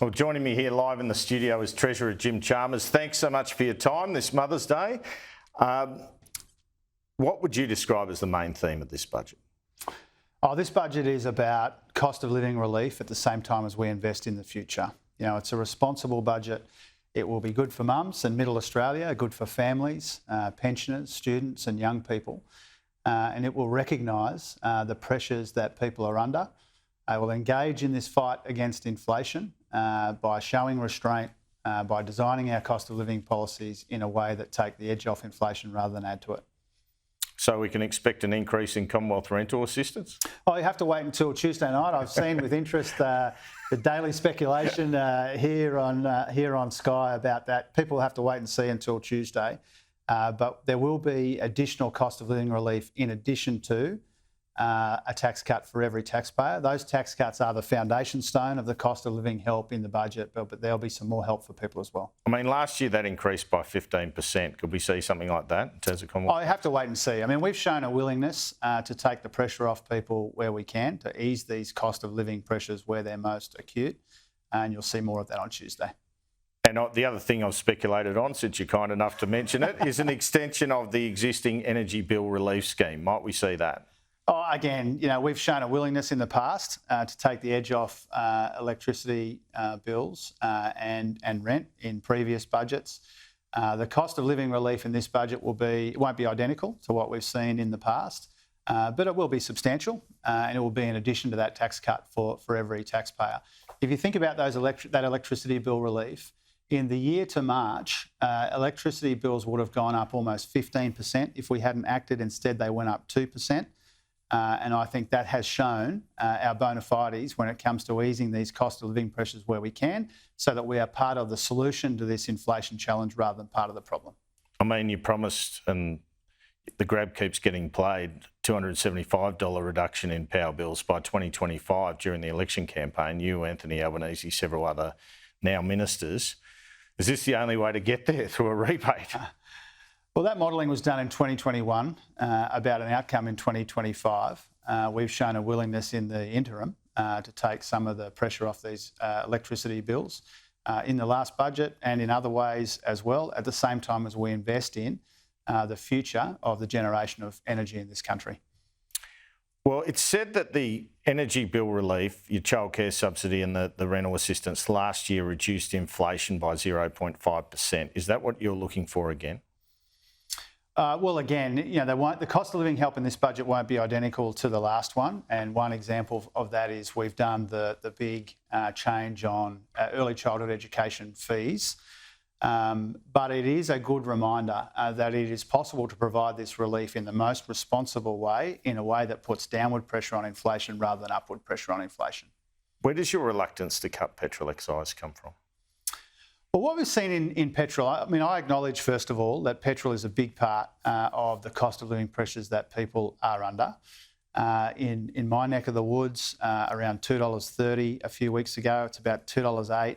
Well, joining me here live in the studio is Treasurer Jim Chalmers. Thanks so much for your time this Mother's Day. What would you describe as the main theme of this budget? This budget is about cost of living relief at the same time as we invest in the future. You know, it's a responsible budget. It will be good for mums and middle Australia, good for families, pensioners, students and young people. And it will recognise the pressures that people are under. It will engage in this fight against inflation by showing restraint, by designing our cost of living policies in a way that take the edge off inflation rather than add to it. So we can expect an increase in Commonwealth rental assistance? Oh, you have to wait until Tuesday night. I've seen with interest the daily speculation here on Sky about that. People have to wait and see until Tuesday. But there will be additional cost of living relief in addition to a tax cut for every taxpayer. Those tax cuts are the foundation stone of the cost of living help in the budget, but there'll be some more help for people as well. I mean, last year that increased by 15%. Could we see something like that in terms of Commonwealth? I have to wait and see. I mean, we've shown a willingness to take the pressure off people where we can, to ease these cost of living pressures where they're most acute, and you'll see more of that on Tuesday. And the other thing I've speculated on, since you're kind enough to mention it, is an extension of the existing energy bill relief scheme. Might we see that? Oh, again, you know, we've shown a willingness in the past to take the edge off electricity bills and rent in previous budgets. The cost of living relief in this budget won't be identical to what we've seen in the past, but it will be substantial and it will be in addition to that tax cut for every taxpayer. If you think about that electricity bill relief, in the year to March, electricity bills would have gone up almost 15% if we hadn't acted. Instead, they went up 2%. And I think that has shown our bona fides when it comes to easing these cost of living pressures where we can, so that we are part of the solution to this inflation challenge rather than part of the problem. I mean, you promised, and the grab keeps getting played, $275 reduction in power bills by 2025 during the election campaign. You, Anthony Albanese, several other now ministers. Is this the only way to get there, through a rebate? Well, that modelling was done in 2021 about an outcome in 2025. We've shown a willingness in the interim to take some of the pressure off these electricity bills in the last budget and in other ways as well, at the same time as we invest in the future of the generation of energy in this country. Well, it's said that the energy bill relief, your childcare subsidy and the rental assistance last year reduced inflation by 0.5%. Is that what you're looking for again? Well, again, you know, the cost of living help in this budget won't be identical to the last one. And one example of that is we've done the big change on early childhood education fees. But it is a good reminder that it is possible to provide this relief in the most responsible way, in a way that puts downward pressure on inflation rather than upward pressure on inflation. Where does your reluctance to cut petrol excise come from? Well, what we've seen in petrol, I mean, I acknowledge, first of all, that petrol is a big part of the cost of living pressures that people are under. In my neck of the woods, around $2.30 a few weeks ago, it's about $2.08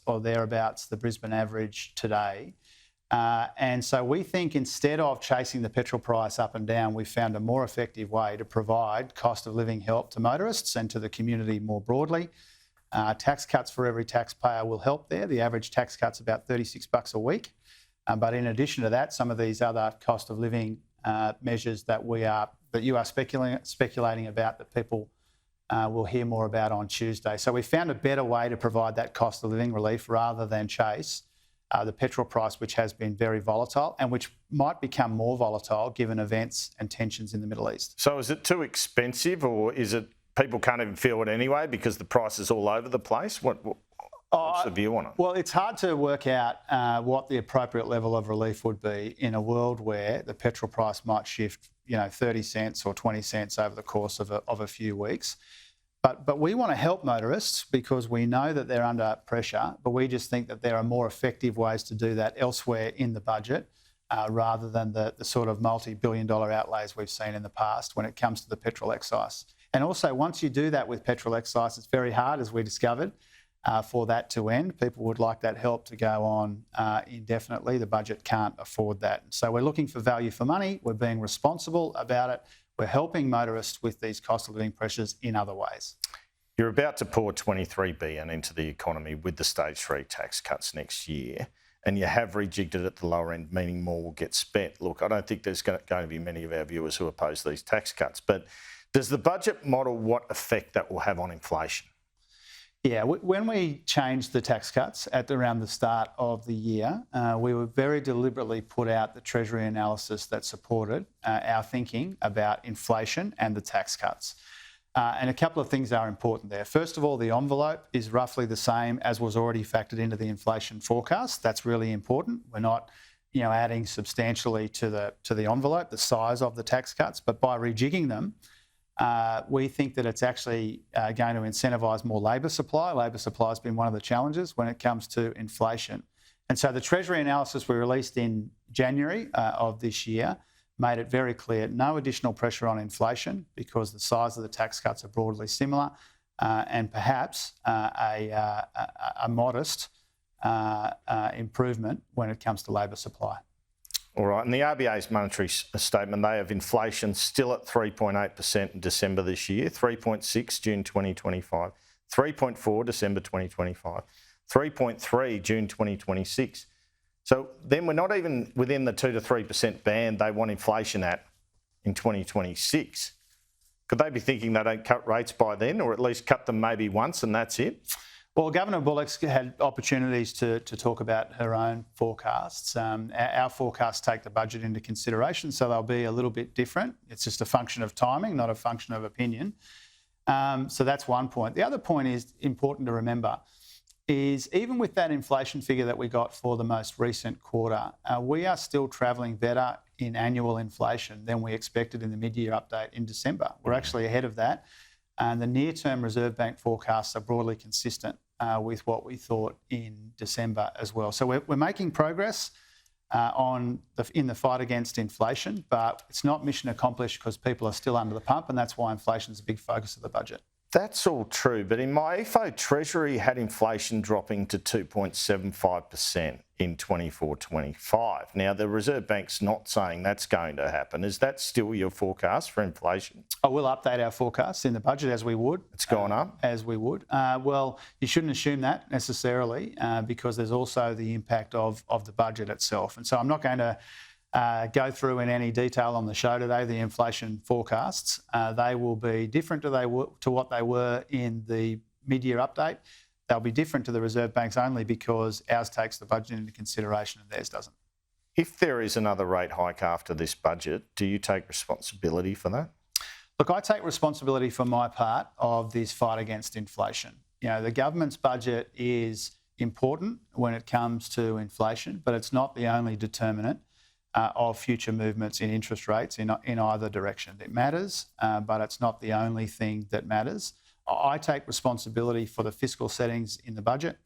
or thereabouts, the Brisbane average today. And so we think instead of chasing the petrol price up and down, we've found a more effective way to provide cost of living help to motorists and to the community more broadly. Tax cuts for every taxpayer will help there. The average tax cut's about $36 a week. But in addition to that, some of these other cost of living measures that you are speculating about, that people will hear more about on Tuesday. So we found a better way to provide that cost of living relief rather than chase the petrol price, which has been very volatile and which might become more volatile given events and tensions in the Middle East. So is it too expensive, or is it people can't even feel it anyway because the price is all over the place? What's the view on it? Well, it's hard to work out what the appropriate level of relief would be in a world where the petrol price might shift, 30 cents or 20 cents over the course of a few weeks. But we want to help motorists because we know that they're under pressure, but we just think that there are more effective ways to do that elsewhere in the budget rather than the sort of multi-billion-dollar outlays we've seen in the past when it comes to the petrol excise. And also, once you do that with petrol excise, it's very hard, as we discovered, for that to end. People would like that help to go on indefinitely. The budget can't afford that. So we're looking for value for money. We're being responsible about it. We're helping motorists with these cost of living pressures in other ways. You're about to pour $23 billion into the economy with the stage 3 tax cuts next year, and you have rejigged it at the lower end, meaning more will get spent. Look, I don't think there's going to be many of our viewers who oppose these tax cuts, but does the budget model what effect that will have on inflation? Yeah, when we changed the tax cuts at around the start of the year, we were very deliberately put out the Treasury analysis that supported our thinking about inflation and the tax cuts. And a couple of things are important there. First of all, the envelope is roughly the same as was already factored into the inflation forecast. That's really important. We're not, adding substantially to the envelope, the size of the tax cuts, but by rejigging them, we think that it's actually going to incentivise more labour supply. Labour supply has been one of the challenges when it comes to inflation. And so the Treasury analysis we released in January of this year made it very clear no additional pressure on inflation because the size of the tax cuts are broadly similar and perhaps a modest improvement when it comes to labour supply. All right, and the RBA's monetary statement, they have inflation still at 3.8% in December this year, 3.6 June 2025, 3.4 December 2025, 3.3 June 2026. So then we're not even within the 2 to 3% band they want inflation at in 2026. Could they be thinking they don't cut rates by then, or at least cut them maybe once and that's it? Well, Governor Bullock's had opportunities to talk about her own forecasts. Our forecasts take the budget into consideration, so they'll be a little bit different. It's just a function of timing, not a function of opinion. So that's one point. The other point is important to remember is even with that inflation figure that we got for the most recent quarter, we are still travelling better in annual inflation than we expected in the mid-year update in December. We're actually ahead of that. And the near-term Reserve Bank forecasts are broadly consistent with what we thought in December as well. So we're making progress in the fight against inflation, but it's not mission accomplished because people are still under the pump, and that's why inflation is a big focus of the budget. That's all true, but in my FO, Treasury had inflation dropping to 2.75% in 24-25. Now, the Reserve Bank's not saying that's going to happen. Is that still your forecast for inflation? I will update our forecasts in the budget as we would. It's gone up? As we would. Well, you shouldn't assume that necessarily because there's also the impact of the budget itself. And so I'm not going to go through in any detail on the show today the inflation forecasts. They will be different to what they were in the mid-year update. They'll be different to the Reserve Bank's only because ours takes the budget into consideration and theirs doesn't. If there is another rate hike after this budget, do you take responsibility for that? Look, I take responsibility for my part of this fight against inflation. The government's budget is important when it comes to inflation, but it's not the only determinant of future movements in interest rates in either direction. It matters, but it's not the only thing that matters. I take responsibility for the fiscal settings in the budget.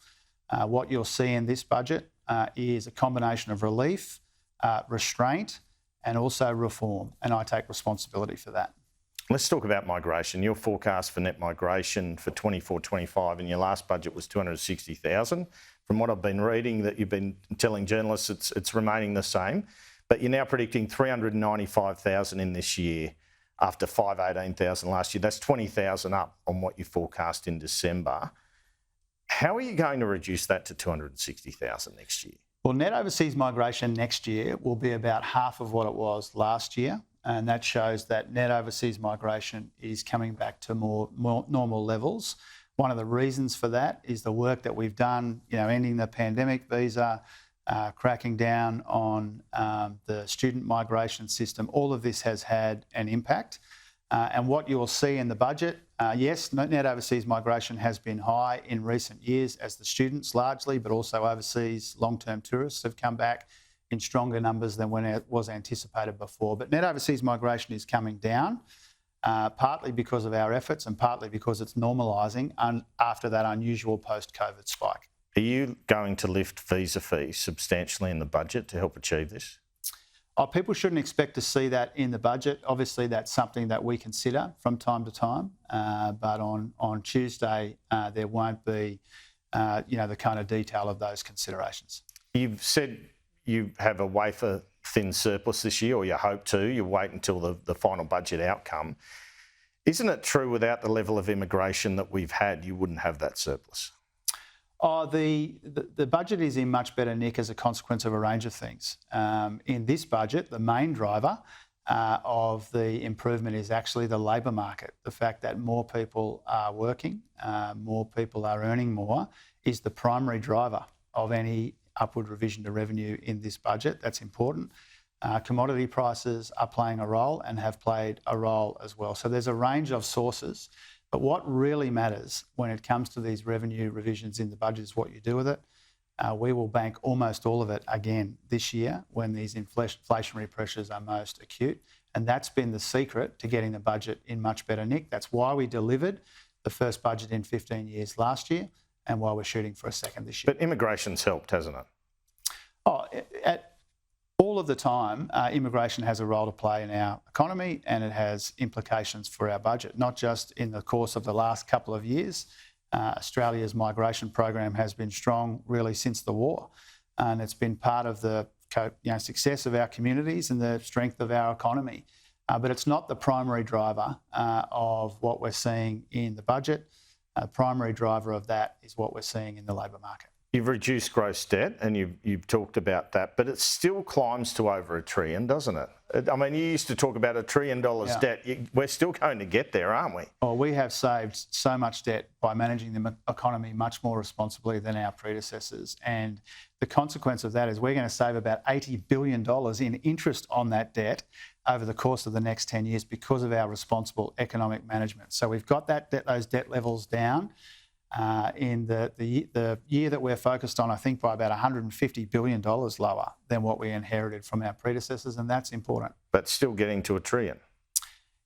What you'll see in this budget is a combination of relief, restraint, and also reform, and I take responsibility for that. Let's talk about migration. Your forecast for net migration for 24-25 in your last budget was 260,000. From what I've been reading that you've been telling journalists, it's remaining the same. But you're now predicting 395,000 in this year after 518,000 last year. That's 20,000 up on what you forecast in December. How are you going to reduce that to 260,000 next year? Well, net overseas migration next year will be about half of what it was last year. And that shows that net overseas migration is coming back to more normal levels. One of the reasons for that is the work that we've done, ending the pandemic visa, cracking down on the student migration system. All of this has had an impact. And what you will see in the budget, yes, net overseas migration has been high in recent years as the students largely, but also overseas long-term tourists have come back in stronger numbers than when it was anticipated before. But net overseas migration is coming down, partly because of our efforts and partly because it's normalising after that unusual post-COVID spike. Are you going to lift visa fees substantially in the budget to help achieve this? People shouldn't expect to see that in the budget. Obviously, that's something that we consider from time to time. But on Tuesday, there won't be, the kind of detail of those considerations. You've said you have a wafer-thin surplus this year, or you hope to. You wait until the final budget outcome. Isn't it true without the level of immigration that we've had, you wouldn't have that surplus? Oh, the budget is in much better nick as a consequence of a range of things. In this budget, the main driver of the improvement is actually the labour market. The fact that more people are working, more people are earning more, is the primary driver of any upward revision to revenue in this budget. That's important. Commodity prices are playing a role and have played a role as well. So there's a range of sources. But what really matters when it comes to these revenue revisions in the budget is what you do with it. We will bank almost all of it again this year when these inflationary pressures are most acute. And that's been the secret to getting the budget in much better nick. That's why we delivered the first budget in 15 years last year and why we're shooting for a second this year. But immigration's helped, hasn't it? Oh, all of the time, immigration has a role to play in our economy and it has implications for our budget, not just in the course of the last couple of years. Australia's migration program has been strong really since the war, and it's been part of the success of our communities and the strength of our economy. But it's not the primary driver of what we're seeing in the budget. The primary driver of that is what we're seeing in the labour market. You've reduced gross debt and you've talked about that, but it still climbs to over $1 trillion, doesn't it? I mean, you used to talk about $1 trillion debt. We're still going to get there, aren't we? Well, we have saved so much debt by managing the economy much more responsibly than our predecessors. And the consequence of that is we're going to save about $80 billion in interest on that debt over the course of the next 10 years because of our responsible economic management. So we've got those debt levels down. In the year that we're focused on, I think by about $150 billion lower than what we inherited from our predecessors, and that's important. But still getting to $1 trillion.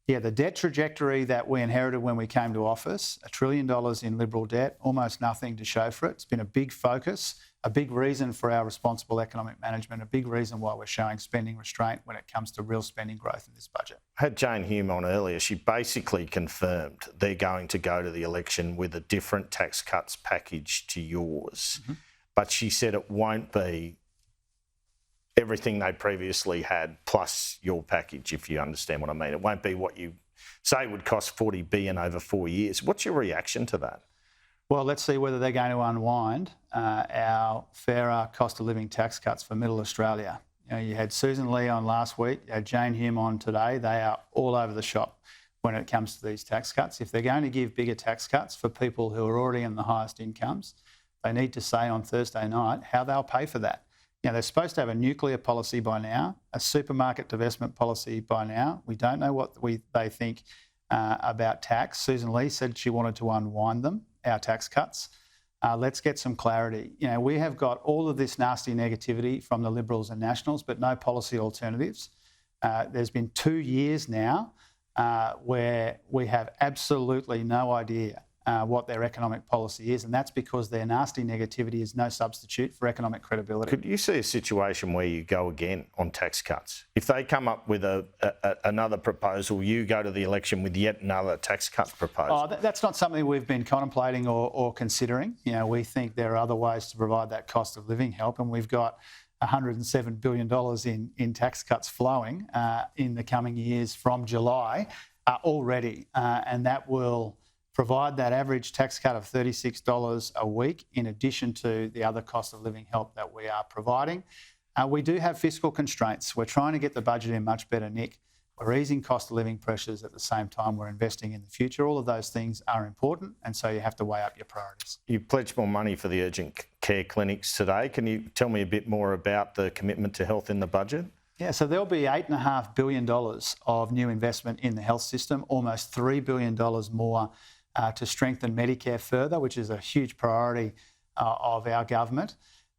Yeah, the debt trajectory that we inherited when we came to office, $1 trillion in Liberal debt, almost nothing to show for it. It's been a big focus, a big reason for our responsible economic management, a big reason why we're showing spending restraint when it comes to real spending growth in this budget. I had Jane Hume on earlier. She basically confirmed they're going to go to the election with a different tax cuts package to yours. Mm-hmm. But she said it won't be everything they previously had plus your package, if you understand what I mean. It won't be what you say would cost $40 billion over 4 years. What's your reaction to that? Well, let's see whether they're going to unwind our fairer cost of living tax cuts for Middle Australia. You had Susan Lee on last week, you had Jane Hume on today. They are all over the shop when it comes to these tax cuts. If they're going to give bigger tax cuts for people who are already in the highest incomes, they need to say on Thursday night how they'll pay for that. They're supposed to have a nuclear policy by now, a supermarket divestment policy by now. We don't know what they think about tax. Susan Lee said she wanted to unwind them, our tax cuts. Let's get some clarity. We have got all of this nasty negativity from the Liberals and Nationals, but no policy alternatives. There's been 2 years now where we have absolutely no idea what their economic policy is, and that's because their nasty negativity is no substitute for economic credibility. Could you see a situation where you go again on tax cuts? If they come up with another proposal, you go to the election with yet another tax cut proposal? That's not something we've been contemplating or considering. We think there are other ways to provide that cost of living help, and we've got $107 billion in tax cuts flowing in the coming years from July already, and that will provide that average tax cut of $36 a week in addition to the other cost of living help that we are providing. We do have fiscal constraints. We're trying to get the budget in much better nick. We're easing cost of living pressures at the same time we're investing in the future. All of those things are important, and so you have to weigh up your priorities. You pledged more money for the urgent care clinics today. Can you tell me a bit more about the commitment to health in the budget? Yeah, so there'll be $8.5 billion of new investment in the health system, almost $3 billion more to strengthen Medicare further, which is a huge priority of our government.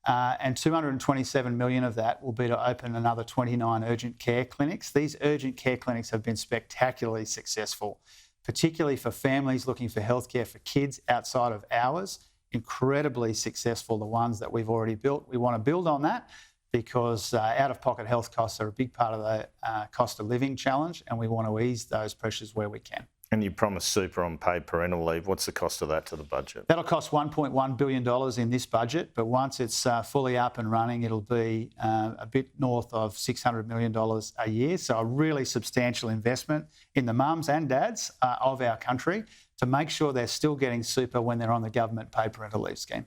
And $227 million of that will be to open another 29 urgent care clinics. These urgent care clinics have been spectacularly successful, particularly for families looking for healthcare for kids outside of hours. Incredibly successful, the ones that we've already built. We want to build on that because out-of-pocket health costs are a big part of the cost of living challenge, and we want to ease those pressures where we can. And you promised super on paid parental leave. What's the cost of that to the budget? That'll cost $1.1 billion in this budget, but once it's fully up and running, it'll be a bit north of $600 million a year. So a really substantial investment in the mums and dads of our country to make sure they're still getting super when they're on the government paid parental leave scheme.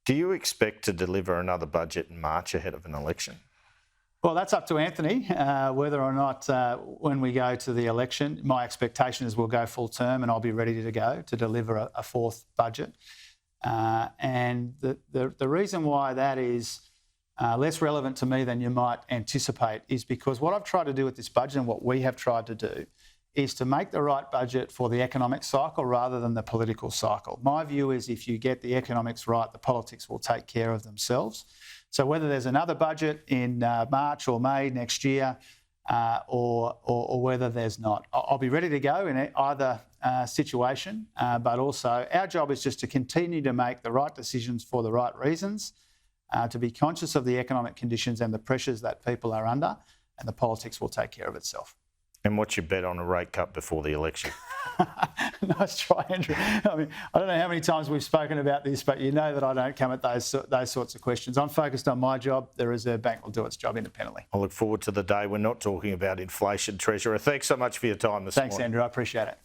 Do you expect to deliver another budget in March ahead of an election? Well, that's up to Anthony, whether or not when we go to the election. My expectation is we'll go full term and I'll be ready to go to deliver a fourth budget. And the reason why that is less relevant to me than you might anticipate is because what I've tried to do with this budget and what we have tried to do is to make the right budget for the economic cycle rather than the political cycle. My view is if you get the economics right, the politics will take care of themselves. So whether there's another budget in March or May next year or whether there's not, I'll be ready to go in either situation, but also our job is just to continue to make the right decisions for the right reasons, to be conscious of the economic conditions and the pressures that people are under, and the politics will take care of itself. And what's your bet on a rate cut before the election? Nice try, Andrew. I mean, I don't know how many times we've spoken about this, but you know that I don't come at those sorts of questions. I'm focused on my job. The Reserve Bank will do its job independently. I look forward to the day we're not talking about inflation, Treasurer. Thanks so much for your time this morning. Thanks, Andrew. I appreciate it.